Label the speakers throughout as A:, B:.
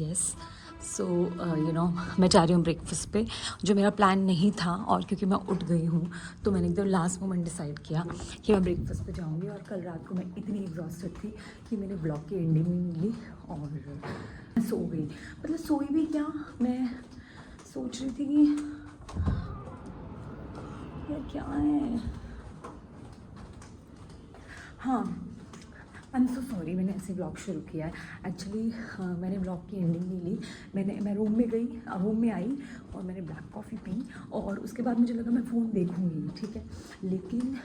A: Yes so you know मैं जा रही हूँ ब्रेकफास्ट पे, जो मेरा प्लान नहीं था। और क्योंकि मैं उठ गई हूँ तो मैंने एकदम लास्ट मोमेंट डिसाइड किया कि मैं ब्रेकफास्ट पे जाऊँगी। और कल रात को मैं इतनी एग्जॉस्टेड थी कि मैंने ब्लॉग की एंडिंग में मिली और मैं सो गई। मतलब सोई भी क्या, मैं सोच रही थी कि यार क्या है। हाँ, आई एम सो सॉरी मैंने ऐसे ब्लॉग शुरू किया है। एक्चुअली मैंने ब्लॉग की एंडिंग नहीं ली। मैं रूम में गई, रूम में आई और मैंने ब्लैक कॉफ़ी पी और उसके बाद मुझे लगा मैं फ़ोन देखूँगी, ठीक है। लेकिन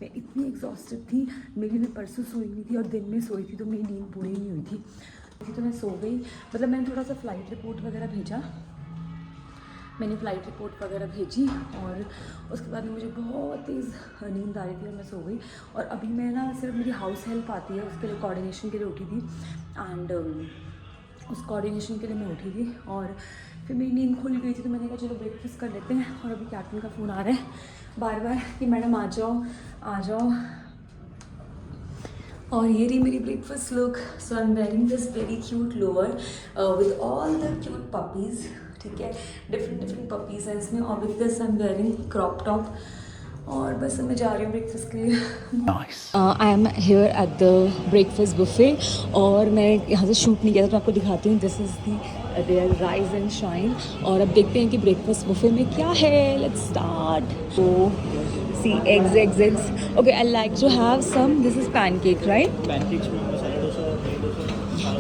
A: मैं इतनी एग्जॉस्टेड थी, मेरी मैं परसों सोई नहीं थी और दिन में सोई थी तो मेरी नींद पूरी नहीं हुई थी, तो मैं सो गई। मतलब मैंने थोड़ा सा फ़्लाइट रिपोर्ट वगैरह भेजा, मैंने फ़्लाइट रिपोर्ट वगैरह भेजी और उसके बाद में मुझे बहुत तेज़ नींद आ रही थी और मैं सो गई। और अभी मैं ना सिर्फ मेरी हाउस हेल्प आती है, उसके लिए कोऑर्डिनेशन के लिए उठी थी एंड उस कोऑर्डिनेशन के लिए मैं उठी थी और फिर मेरी नींद खुल गई थी तो मैंने कहा चलो ब्रेकफास्ट कर लेते हैं। और अभी कैप्टन का फ़ोन आ रहा है बार बार कि मैडम आ जाओ आ जाओ। और ये रही मेरी breakfast look. So I am wearing this very cute lower with all the cute puppies, ठीक है। डिफरेंट पपीज़ हैं इसमें और with this I am wearing crop top. और बस मैं जा रही हूँ ब्रेकफास्ट के लिए। I am here at the breakfast buffet और मैं यहाँ से शूट नहीं किया था तो आपको दिखाती हूँ। This is the their rise and shine. और अब देखते हैं कि ब्रेकफास्ट बुफे में क्या है। Let's start. तो see eggs. Okay, I like to have some. This is pancake, right?
B: Pancakes में मसाला डोसा और दही dosa.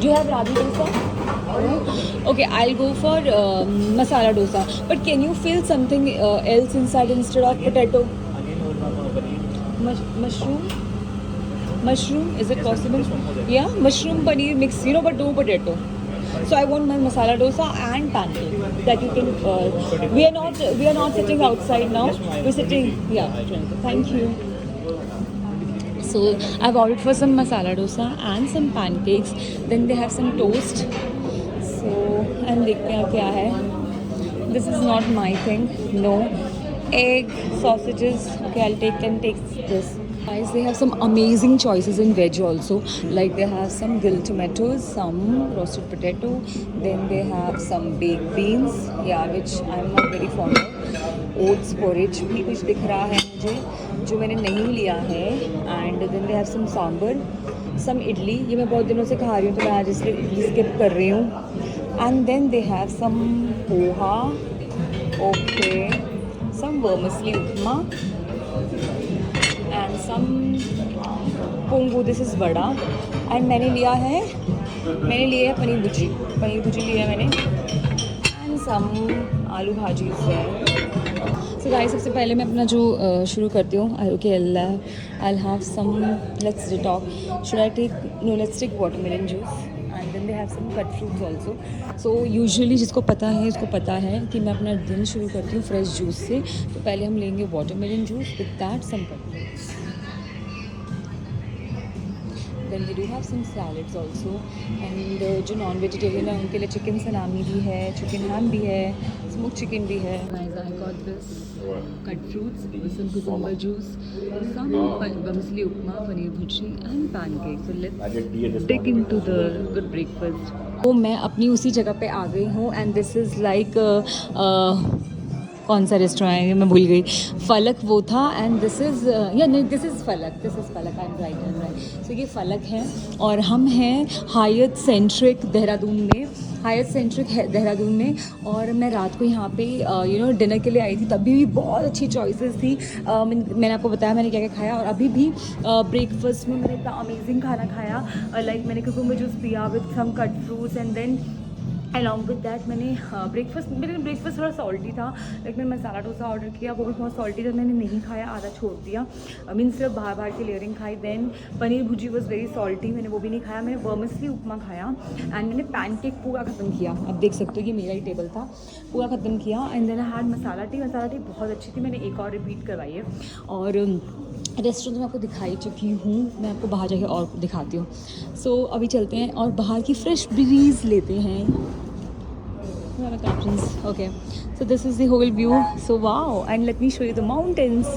A: Do you have ragi dosa? Okay, I'll go for masala dosa. But can you fill something else inside instead of potato?
B: Onion और paneer.
A: Mushroom? Is it possible? Yeah, mushroom paneer mix. You know, but no potato. So I want my masala dosa and pancake that you can. We are not sitting outside now. We're sitting. Yeah. Thank you. So I've ordered for some masala dosa and some pancakes. Then they have some toast. So and देखते हैं क्या है. This is not my thing. No. Egg, sausages. Okay, I'll take this. Guys, they have some amazing choices in veg also. Like they have some grilled tomatoes, some roasted potato, then they have some baked beans, yeah, which I'm not very fond of. Oats porridge भी कुछ दिख रहा है मुझे जो मैंने नहीं लिया है. And then they have some sambar, some idli. ये मैं बहुत दिनों से खा रही हूँ तो मैं आज इसलिए इडली skip कर रही हूँ. And then they have some poha, okay, some vermicelli upma. And some pongal. This is vada. And मैंने लिया है पनीर भुजी लिया है मैंने. एंड सम आलू भाजी है. सो गाइस सबसे पहले मैं अपना जो शुरू करती हूँ. Okay I have some. Let's talk. Should I take? No, let's take watermelon juice. And then they have some cut fruits also. So usually जिसको पता है कि मैं अपना दिन शुरू करती हूँ फ्रेश जूस से. तो पहले हम लेंगे watermelon juice with that some cut fruits. Then we do have some salads also. And जो नॉन वेजिटेरियन है उनके लिए चिकन सलामी भी है, चिकन हैम भी है, स्मोक चिकन भी है. I got this cut fruits, some cucumber juice, some vermicelli upma, paneer bhurji and pancakes. So let's dig into the good breakfast. तो मैं अपनी उसी जगह पे आ गई हूँ एंड दिस इज़ लाइक कौन सा रेस्टोरेंट है मैं भूल गई. फलक वो था and this is this is Falak. I M right. सो ये फलक है और हम हैं हायत सेंट्रिक देहरादून में. और मैं रात को यहाँ पे डिनर के लिए आई थी. तभी भी बहुत अच्छी चॉइसेस थी. मैंने आपको बताया मैंने क्या क्या खाया. और अभी भी ब्रेकफास्ट में मैंने इतना अमेजिंग खाना खाया. लाइक मैंने कुकुम्बर जूस पिया with some cut fruits and then along with that मैंने ब्रेकफास्ट थोड़ा सॉल्टी था. लाइक मैंने मसाला डोसा ऑर्डर किया, वो भी बहुत सॉल्टी था, मैंने नहीं खाया, आधा छोड़ दिया. मीन्स सिर्फ बाहर की लेयरिंग खाई. देन पनीर भुजी वॉज वेरी सॉल्टी, मैंने वो भी नहीं खाया. मैंने वर्मिसली उपमा खाया एंड मैंने पैनकेक पूरा ख़त्म किया. अब देख सकते हो कि मेरा ही टेबल था, पूरा ख़त्म किया. And then I had masala tea बहुत अच्छी थी, मैंने एक और रिपीट करवाई है. और रेस्टोरेंट में आपको दिखाई चुकी हूँ, मैं आपको बाहर जाके और दिखाती हूँ. सो अभी चलते हैं और बाहर की फ्रेश ब्रीज लेते हैं. Okay, so this is the whole view. So wow, and let me show you the mountains.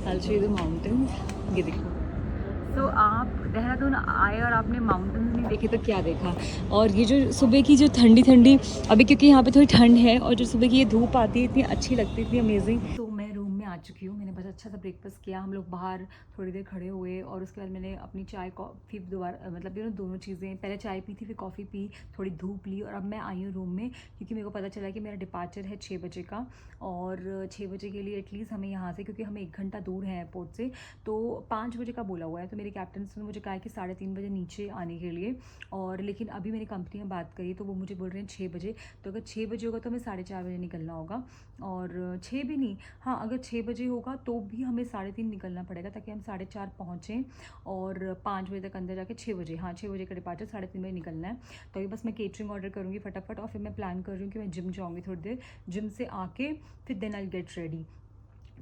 A: I'll show you the mountains. ये देखो. तो आप देहरादून आए और आपने माउंटेन्स नहीं देखे तो क्या देखा। और ये जो सुबह की जो ठंडी ठंडी, अभी क्योंकि यहाँ पे थोड़ी ठंड है और जो सुबह की ये धूप आती है इतनी अच्छी लगती है, इतनी अमेजिंग। तो मैं रूम में आ चुकी हूँ, मैंने बस अच्छा सा ब्रेकफास्ट किया, हम लोग बाहर थोड़ी देर खड़े हुए और उसके बाद मैंने अपनी चाय कॉफ़ी दोबारा मतलब दोनों चीज़ें, पहले चाय पी थी फिर कॉफ़ी पी, थोड़ी धूप ली और अब मैं आई हूँ रूम में क्योंकि मेरे को पता चला कि मेरा डिपार्चर है 6 बजे का और 6 बजे के लिए एटलीस्ट हमें यहाँ से, क्योंकि हमें 1 घंटा दूर है एयरपोर्ट से, तो 5 बजे का बोला हुआ है। तो मेरे कैप्टन ने मुझे कहा है कि 3:30 बजे नीचे आने के लिए, और लेकिन अभी मेरी कंपनी में बात करी तो वो मुझे बोल रहे हैं 6 बजे। तो अगर 6 बजे होगा तो हमें 4:30 बजे निकलना होगा, और 6 भी नहीं, हाँ अगर 6 बजे होगा तो भी हमें 3:30 निकलना पड़ेगा ताकि हम 4:30 पहुँचें और 5 बजे तक अंदर जाके 6 बजे, हाँ 6 बजे का डिपार्चर, 3:30 बजे निकलना है। तो अभी बस मैं केटरिंग ऑर्डर करूँगी फटाफट और फिर मैं प्लान कर रही हूँ कि मैं जिम जाऊँगी थोड़ी देर, जिम से आके फिर देन आई गेट रेडी।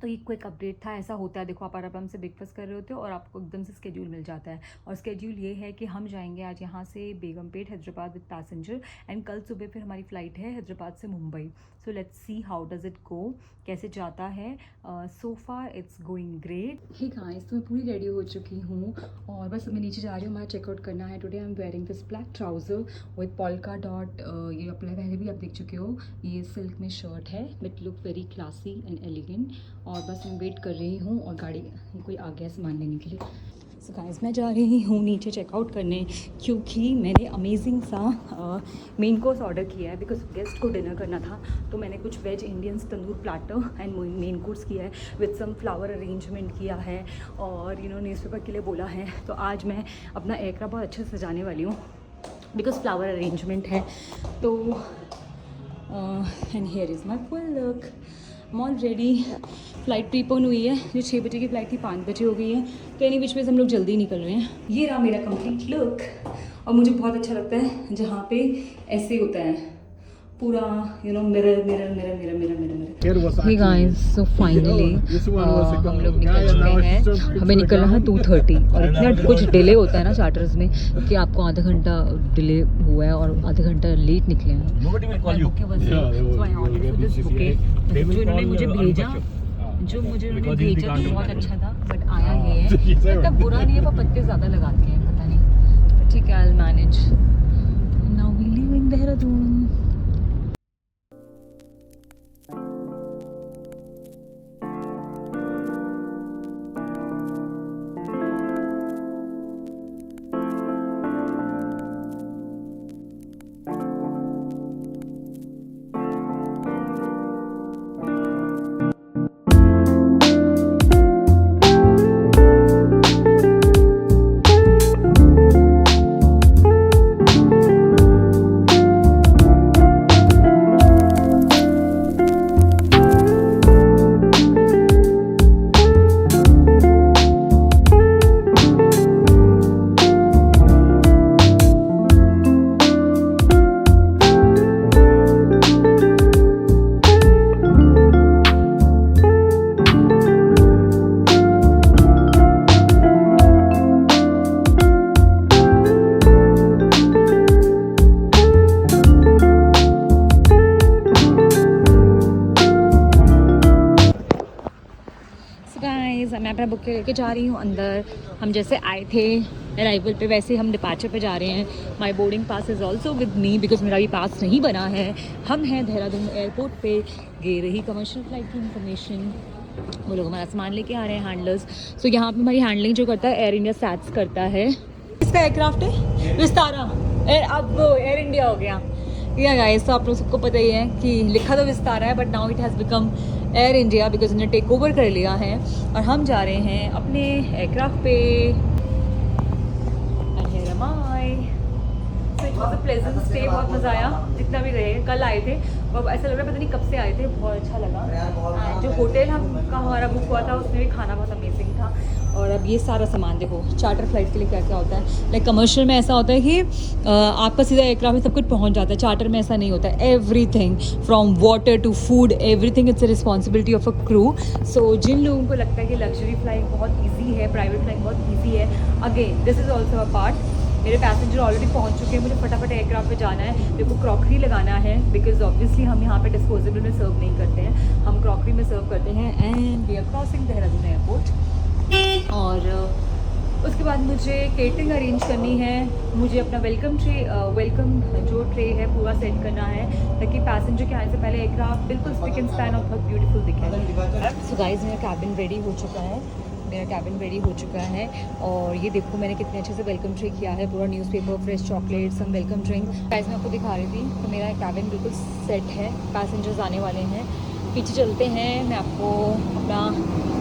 A: तो ये क्विक अपडेट था, ऐसा होता है। देखो आप आराम से ब्रेकफास्ट कर रहे होते हो और आपको एकदम से स्केड्यूल मिल जाता है, और स्केड्यूल ये है कि हम जाएंगे आज यहाँ से Begumpet Hyderabad with passenger, and कल सुबह फिर हमारी फ़्लाइट है हैदराबाद से Mumbai. So let's see how does it go, कैसे जाता है। So far it's going great. Hey guys, तो मैं पूरी रेडी हो चुकी हूँ और बस मैं नीचे जा रही हूँ, हमारा चेकआउट करना है। Today I am wearing this black trouser with polka dot, ये पहले भी आप देख चुके हो, ये सिल्क में शर्ट है, it look very classy and elegant. और बस मैं वेट कर रही हूँ और गाड़ी कोई आ गया सामान लेने के लिए। सो गाइस मैं जा रही हूँ नीचे चेकआउट करने क्योंकि मैंने अमेजिंग सा मेन कोर्स ऑर्डर किया है बिकॉज गेस्ट को डिनर करना था। तो मैंने कुछ veg Indians tandoor platter and main course किया है विद सम फ्लावर अरेंजमेंट किया है और न्यूज़पेपर के लिए बोला है। तो आज मैं अपना एयरक्राफ्ट बहुत अच्छे से सजाने वाली हूँ बिकॉज फ्लावर अरेंजमेंट है। तो and here is my full look, I am all ready. Flight prepone हुई है, जो 6 बजे की फ़्लाइट थी 5 बजे हो गई है, तो एनी विच वेज हम लोग जल्दी निकल रहे हैं। ये रहा मेरा कंप्लीट लुक और मुझे बहुत अच्छा लगता है जहाँ पे ऐसे होता है पूरा mirror mirror mirror mirror mirror mirror. Hey guys, so finally हम लोग निकल चुके हैं। हमें निकलना है 2:30 और इतना कुछ डिले होता है ना चार्टर्स में कि आपको आधा घंटा डिले हुआ है और आधा घंटा लेट निकले हैं। जो इन्होंने मुझे भेजा तो बहुत अच्छा था, बट आया ये है मतलब बुरा नहीं है, पर पत्ते ज़्यादा लगाते हैं, पता नहीं, ठीक है, I will manage. Now we leaving Dehradun. मैं अपना बुक लेके जा रही हूँ अंदर। हम जैसे आए थे अराइवल पे वैसे हम डिपार्चर पे जा रहे हैं। My boarding pass is also with me because मेरा भी पास नहीं बना है। हम हैं देहरादून एयरपोर्ट पे, गे रही कमर्शियल फ़्लाइट की इन्फॉर्मेशन। वो लोग हमारा सामान लेके आ रहे हैं हैंडलर्स। सो यहाँ पे हमारी हैंडलिंग जो करता है एयर इंडिया सैट्स करता है। इसका एयरक्राफ्ट है विस्तारा, अब एयर इंडिया हो गया। या गाइस, तो आप लोग सबको पता ही है कि लिखा तो विस्तारा है but now it has become air India because इन्होंने टेक ओवर कर लिया है। और हम जा रहे हैं अपने एयरक्राफ्ट पे। प्लेजेंट स्टे, बहुत मज़ा आया जितना भी रहे। कल आए थे और ऐसा लग रहा है पता नहीं कब से आए थे, बहुत अच्छा लगा। जो होटल का हमारा बुक हुआ था उसमें भी खाना बहुत अमेजिंग था। और अब ये सारा सामान देखो, चार्टर फ्लाइट के लिए क्या क्या होता है। लाइक कमर्शियल में ऐसा होता है कि आपका सीधा एयरक्राफ्ट में सब कुछ पहुंच जाता है, चार्टर में ऐसा नहीं होता है। Everything from water to food, everything it's a responsibility of a crew. So जिन लोगों को लगता है कि लग्जरी फ्लाइंग बहुत ईजी है, प्राइवेट फ्लाइंग बहुत ईजी है, again this is also a part. मेरे पैसेंजर ऑलरेडी पहुंच चुके हैं, मुझे फटाफट एयरक्राफ्ट पे जाना है। मेरे को क्रॉकरी लगाना है बिकॉज ऑब्वियसली हम यहाँ पे डिस्पोजेबल में सर्व नहीं करते हैं, हम क्रॉकरी में सर्व करते हैं। And we are crossing Dehradun airport. और उसके बाद मुझे केटरिंग अरेंज करनी है, मुझे अपना वेलकम जो ट्रे है पूरा सेट करना है ताकि पैसेंजर के आने से पहले एयरक्राफ्ट बिल्कुल स्पिक एंड स्पैन और बहुत ब्यूटीफुल दिखे। सो गाइस मेरा कैबिन रेडी हो चुका है और ये देखो मैंने कितने अच्छे से वेलकम ट्रे किया है, पूरा न्यूज़पेपर, फ्रेश चॉकलेट, सम वेलकम ड्रिंक। गाइस मैं आपको दिखा रही थी तो मेरा कैबिन बिल्कुल सेट है, पैसेंजर्स आने वाले हैं। पीछे चलते हैं, मैं आपको अपना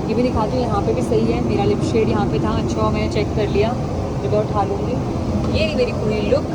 A: ये भी दिखाती हूँ। यहाँ पे भी सही है, मेरा लिप शेड यहाँ पे था, अच्छा मैंने चेक कर लिया, जब उठा लूँगी। ये मेरी पूरी look.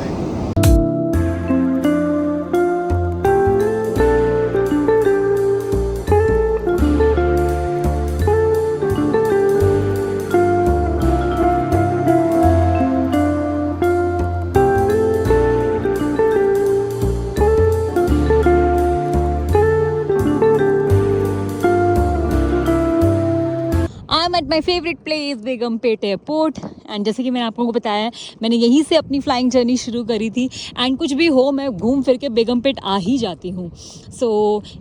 A: At my favourite place Begumpet airport. And जैसे कि मैंने आप लोगों को बताया, मैंने यहीं से अपनी फ्लाइंग जर्नी शुरू करी थी एंड कुछ भी हो मैं घूम फिर के बेगमपेट आ ही जाती हूँ। सो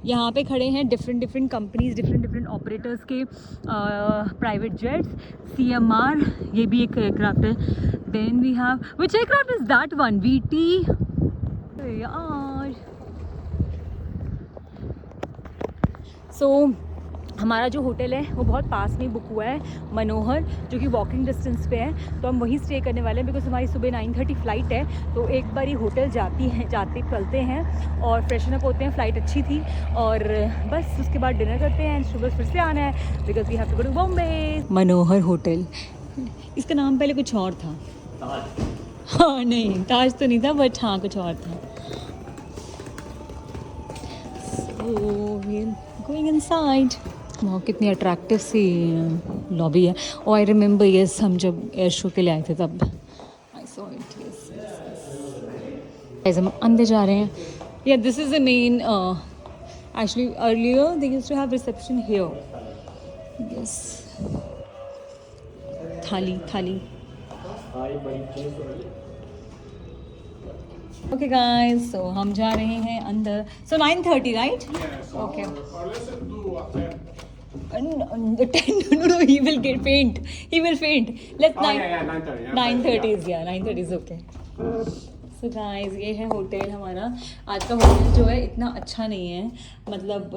A: यहाँ पे खड़े हैं डिफरेंट कंपनीज, डिफरेंट ऑपरेटर्स के प्राइवेट जेट्स, CMR, ये भी एक एयरक्राफ्ट है। Then we have, which aircraft is that one, VT यार। सो हमारा जो होटल है वो बहुत पास में बुक हुआ है, मनोहर, जो कि वॉकिंग डिस्टेंस पे है, तो हम वहीं स्टे करने वाले हैं बिकॉज हमारी सुबह 9:30 फ्लाइट है। तो एक बार ही होटल जाते चलते हैं और फ्रेशन अप होते हैं, फ़्लाइट अच्छी थी और बस उसके बाद डिनर करते हैं, सुबह फिर से आना है because we have to go to Bombay. Manohar hotel, इसका नाम पहले कुछ और था। हाँ नहीं, ताज तो नहीं था, बट हाँ कुछ और था। So we're going inside. वहाँ कितनी अट्रैक्टिव सी लॉबी है। और आई रिमेंबर, यस, हम जब एयर शो के लिए आए थे तब आई सॉ इट। यस हम अंदर जा रहे हैं। या this is the main, actually earlier they used to have reception here. Yes, thali. Okay guys, so हम जा रहे हैं अंदर। So 9:30 right? Okay. 10, no, he will faint. Let's 9:30 is, yeah, 9:30 is okay. So guys ये है होटल हमारा। आज का होटल जो है इतना अच्छा नहीं है, मतलब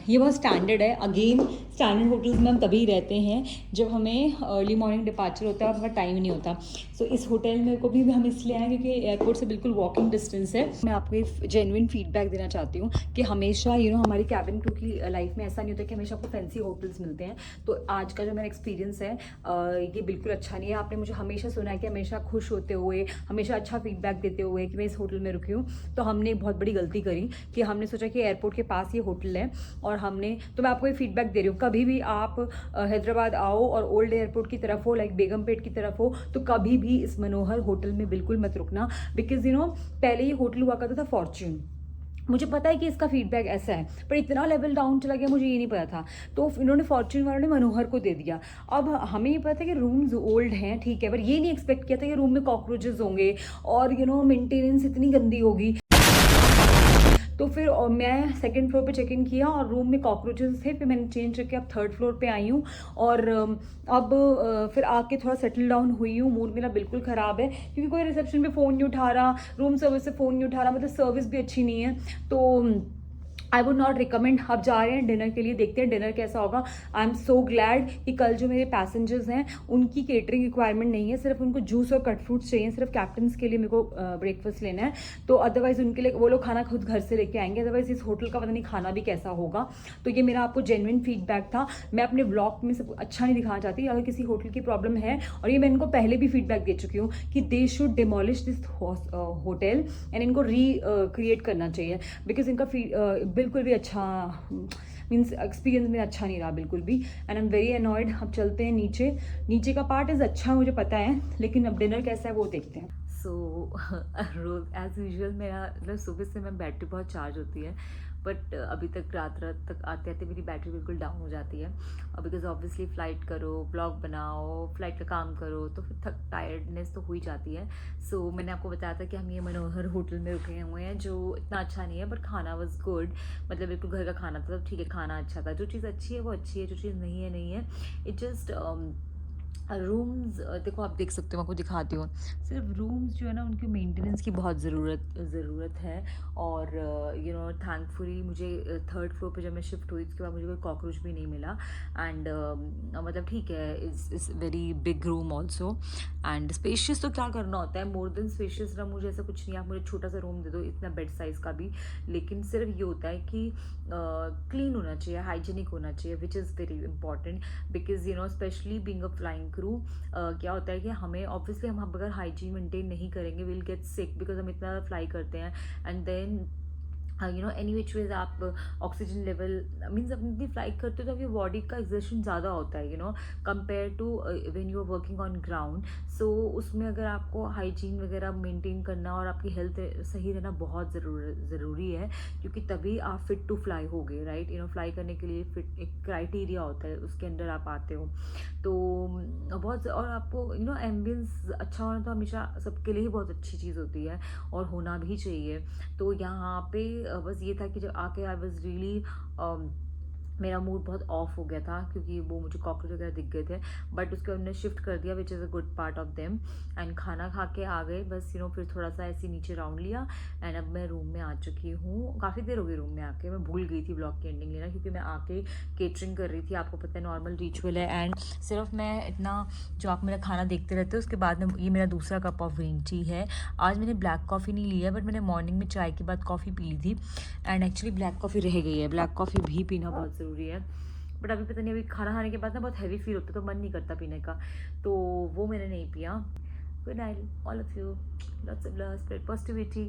A: ये बहुत स्टैंडर्ड है। अगेन स्टैंडर्ड होटल्स में हम तभी रहते हैं जब हमें अर्ली मॉर्निंग डिपार्चर होता है और हमारा टाइम नहीं होता। सो इस होटल में को भी हम इसलिए आए क्योंकि एयरपोर्ट से बिल्कुल वॉकिंग डिस्टेंस है। मैं आपको एक जेन्युइन फीडबैक देना चाहती हूँ कि हमेशा हमारी कैबिन क्रू की लाइफ में ऐसा नहीं होता कि हमेशा आपको फैंसी होटल्स मिलते हैं। तो आज का जो मेरा एक्सपीरियंस है ये बिल्कुल अच्छा नहीं है। आपने मुझे हमेशा सुना है कि हमेशा खुश होते हुए, हमेशा अच्छा फीडबैक देते हुए कि मैं इस होटल में रुकी हूँ। तो हमने बहुत बड़ी गलती करी कि हमने सोचा कि एयरपोर्ट के पास ये होटल है और तो मैं आपको ये फीडबैक दे रही हूँ, कभी भी आप हैदराबाद आओ और ओल्ड एयरपोर्ट की तरफ हो, लाइक बेगमपेट की तरफ हो, तो कभी भी इस मनोहर होटल में बिल्कुल मत रुकना। बिकॉज पहले ये होटल हुआ करता था फॉर्च्यून। मुझे पता है कि इसका फीडबैक ऐसा है, पर इतना लेवल डाउन चला गया मुझे ये नहीं पता था। तो इन्होंने फॉर्च्यून वालों ने मनोहर को दे दिया। अब हमें ये पता है कि रूम्स ओल्ड हैं, ठीक है, पर ये नहीं एक्सपेक्ट किया था कि रूम में कॉकरोचेस होंगे और मेंटेनेंस इतनी गंदी होगी। तो फिर मैं सेकंड फ्लोर पे चेक इन किया और रूम में कॉकरोचेस थे। फिर मैंने चेंज करके अब थर्ड फ्लोर पे आई हूँ और अब फिर आके थोड़ा सेटल डाउन हुई हूँ। मूड मेरा बिल्कुल ख़राब है क्योंकि कोई रिसेप्शन पे फ़ोन नहीं उठा रहा, रूम सर्विस से फ़ोन नहीं उठा रहा, मतलब सर्विस भी अच्छी नहीं है। तो आई वुड नॉट रिकमेंड। अब जा रहे हैं डिनर के लिए, देखते हैं डिनर कैसा होगा। आई एम सो ग्लैड कि कल जो मेरे पैसेंजर्स हैं उनकी केटरिंग रिक्वायरमेंट नहीं है, सिर्फ उनको जूस और कट फ्रूट्स चाहिए, सिर्फ कैप्टन्स के लिए मेरे को ब्रेकफास्ट लेना है। तो अदरवाइज़ उनके लिए वो लोग खाना खुद घर से लेके आएंगे, अदरवाइज़ इस होटल का पता नहीं खाना भी कैसा होगा। तो ये मेरा आपको जेन्युइन फीडबैक था। मैं अपने ब्लॉग में सब अच्छा नहीं दिखाना चाहती। अगर किसी होटल की प्रॉब्लम है, और ये मैं इनको पहले भी फीडबैक दे चुकी हूँ कि they should demolish this hotel and इनको क्रिएट करना चाहिए बिकॉज इनका बिल्कुल भी अच्छा मीन्स एक्सपीरियंस में अच्छा नहीं रहा बिल्कुल भी। And I am very annoyed. अब चलते हैं नीचे का पार्ट इज़ अच्छा मुझे पता है, लेकिन अब डिनर कैसा है वो देखते हैं। सो रोज एज यूजुअल मेरा मतलब सुबह से मैं बैटरी बहुत चार्ज होती है, बट अभी तक रात तक आते आते मेरी बैटरी बिल्कुल डाउन हो जाती है। बिकॉज ऑब्वियसली फ़्लाइट करो, ब्लॉग बनाओ, फ्लाइट का काम करो, तो फिर टायर्डनेस तो हो ही जाती है। सो मैंने आपको बताया था कि हम ये मनोहर होटल में रुके हुए हैं जो इतना अच्छा नहीं है, बट खाना वॉज गुड, मतलब बिल्कुल घर का खाना था। तो ठीक है, खाना अच्छा था, जो चीज़ अच्छी है वो अच्छी है, जो चीज़ नहीं है नहीं है। इट जस्ट रूम्स देखो, आप देख सकते हो, मैं आपको दिखाती हूँ। सिर्फ रूम्स जो है ना, उनकी मेंटेनेंस की बहुत ज़रूरत है। और यू नो, थैंकफुली मुझे थर्ड फ्लोर पे जब मैं शिफ्ट हुई, उसके बाद मुझे कोई कॉकरोच भी नहीं मिला। एंड मतलब ठीक है, is very big room also and spacious. तो क्या करना होता है, मोर देन स्पेशियस ना, मुझे ऐसा कुछ नहीं, आप मुझे छोटा सा रूम दे दो, इतना बेड साइज़ का भी, लेकिन सिर्फ ये होता है कि क्लीन होना चाहिए, हाइजीनिक होना चाहिए, which is very important. Because you know, specially being a flying crew, क्या होता है कि हमें ऑब्वियसली, हम अगर हाइजीन मेंटेन नहीं करेंगे, विल गेट सिक, बिकॉज हम इतना फ्लाई करते हैं। And then you know, any which ways आप ऑक्सीजन लेवल मीन्स अपनी फ्लाइट करते हो तो आपकी बॉडी का एक्सर्शन ज़्यादा होता है, you know, compare to when you are working on ground. So उसमें अगर आपको हाइजीन वगैरह मेंटेन करना और आपकी हेल्थ सही रहना बहुत ज़रूरी है, क्योंकि तभी आप फिट टू फ्लाई होगे, राइट। यू नो, फ्लाई करने के लिए फिट एक क्राइटेरिया होता है, उसके अंदर आप आते हो। तो बहुत, और आपको यू नो, एम्बियंस अच्छा होना तो हमेशा सबके लिए ही बहुत अच्छी चीज़ होती है और होना भी चाहिए। तो यहाँ पे बस ये था कि जब आके आई वॉज रियली, मेरा मूड बहुत ऑफ हो गया था, क्योंकि वो मुझे कॉकरोच वगैरह दिख गए थे। बट उसके बाद उन्होंने शिफ्ट कर दिया, which is a good part of them. And खाना खा के आ गए बस, यू नो, फिर थोड़ा सा ऐसे नीचे राउंड लिया। एंड अब मैं रूम में आ चुकी हूँ, काफ़ी देर हो गई रूम में आके। मैं भूल गई थी ब्लॉग की एंडिंग लेना, क्योंकि मैं आके केटरिंग कर रही थी, आपको पता है नॉर्मल रिचुअल है। एंड सिर्फ मैं इतना, जो आप मेरा खाना देखते रहते हो, उसके बाद में ये मेरा दूसरा कप ऑफ ग्रीन टी है। आज मैंने ब्लैक कॉफ़ी नहीं लिया, बट मैंने मॉर्निंग में चाय के बाद कॉफ़ी पी ली थी। एंड एक्चुअली ब्लैक कॉफ़ी रह गई है, ब्लैक कॉफ़ी भी पीना बहुत ज़रूरी है। बट अभी पता नहीं, अभी खाना खाने के बाद ना बहुत हैवी फील होता है, तो मन नहीं करता पीने का, तो वो मैंने नहीं पिया। Good night all of you, lots of love, spread positivity.